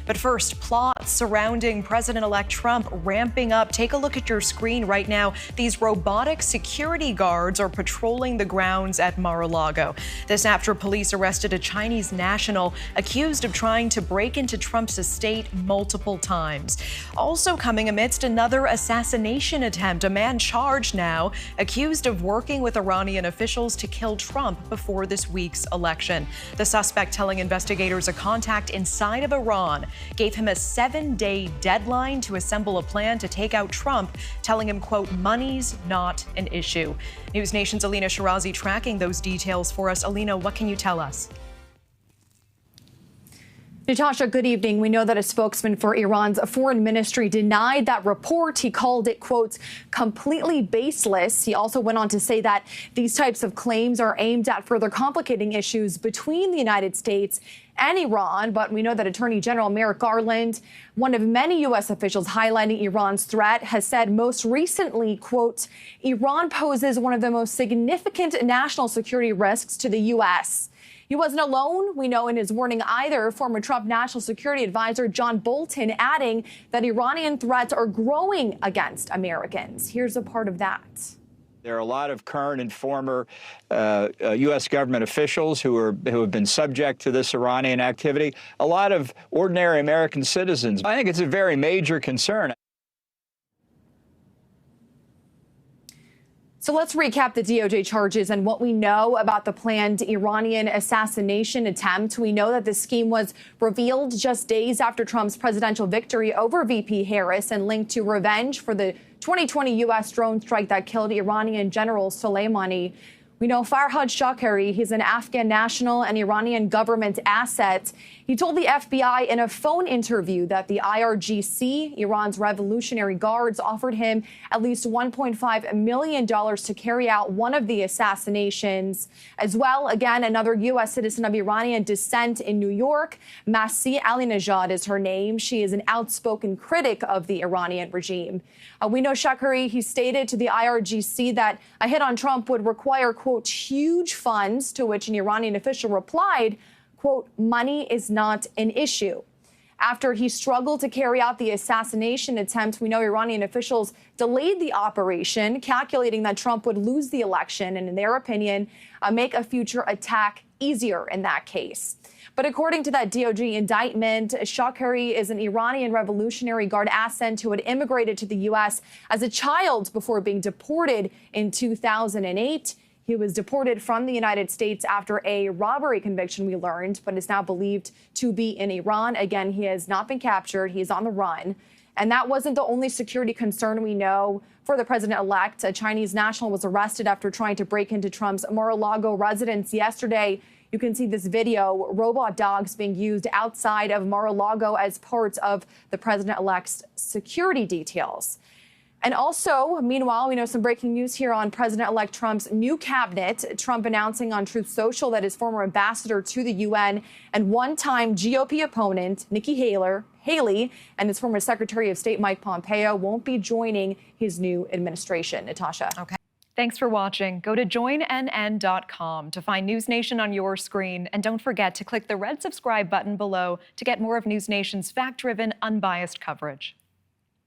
But first, plots surrounding President-elect Trump ramping up. Take a look at your screen right now. These robotic security guards are patrolling the grounds at Mar-a-Lago. This after police arrested a Chinese national accused of trying to break into Trump's estate multiple times. Also coming amidst another assassination attempt, a man charged now, accused of working with Iranian officials to kill Trump before this week's election. The suspect telling investigators a contact inside of Iran gave him a 7-day deadline to assemble a plan to take out Trump, telling him, quote, money's not an issue. News Nation's Elina Shirazi tracking those details for us. Elina, what can you tell us? Natasha, good evening. We know that a spokesman for Iran's foreign ministry denied that report. He called it, quote, completely baseless. He also went on to say that these types of claims are aimed at further complicating issues between the United States and Iran. But we know that Attorney General Merrick Garland, one of many U.S. officials highlighting Iran's threat, has said most recently, quote, Iran poses one of the most significant national security risks to the U.S. He wasn't alone, we know, in his warning either. Former Trump National Security Advisor John Bolton adding that Iranian threats are growing against Americans. Here's a part of that. There are a lot of current and former U.S. government officials who have been subject to this Iranian activity, a lot of ordinary American citizens. I think it's a very major concern. So let's recap the DOJ charges and what we know about the planned Iranian assassination attempt. We know that the scheme was revealed just days after Trump's presidential victory over VP Harris and linked to revenge for the 2020 U.S. drone strike that killed Iranian General Soleimani. We know Farhad Shakari, he's an Afghan national and Iranian government asset. He told the FBI in a phone interview that the IRGC, Iran's Revolutionary Guards, offered him at least $1.5 million to carry out one of the assassinations. As well, again, another U.S. citizen of Iranian descent in New York, Masih Alinejad is her name. She is an outspoken critic of the Iranian regime. We know Shakari, he stated to the IRGC that a hit on Trump would require, quote, huge funds, to which an Iranian official replied, quote, money is not an issue. After he struggled to carry out the assassination attempt, we know Iranian officials delayed the operation, calculating that Trump would lose the election and, in their opinion, make a future attack easier in that case. But according to that DOJ indictment, Shakari is an Iranian Revolutionary Guard asset who had immigrated to the U.S. as a child before being deported in 2008. He was deported from the United States after a robbery conviction, we learned, but is now believed to be in Iran. Again, he has not been captured. He is on the run. And that wasn't the only security concern we know for the president-elect. A Chinese national was arrested after trying to break into Trump's Mar-a-Lago residence yesterday. You can see this video, robot dogs being used outside of Mar-a-Lago as part of the president-elect's security details. And also, meanwhile, we know some breaking news here on President-elect Trump's new cabinet. Trump announcing on Truth Social that his former ambassador to the UN and one-time GOP opponent, Nikki Haley, and his former Secretary of State, Mike Pompeo, won't be joining his new administration. Natasha. Okay. Thanks for watching. Go to joinnn.com to find News Nation on your screen. And don't forget to click the red subscribe button below to get more of News Nation's fact-driven, unbiased coverage.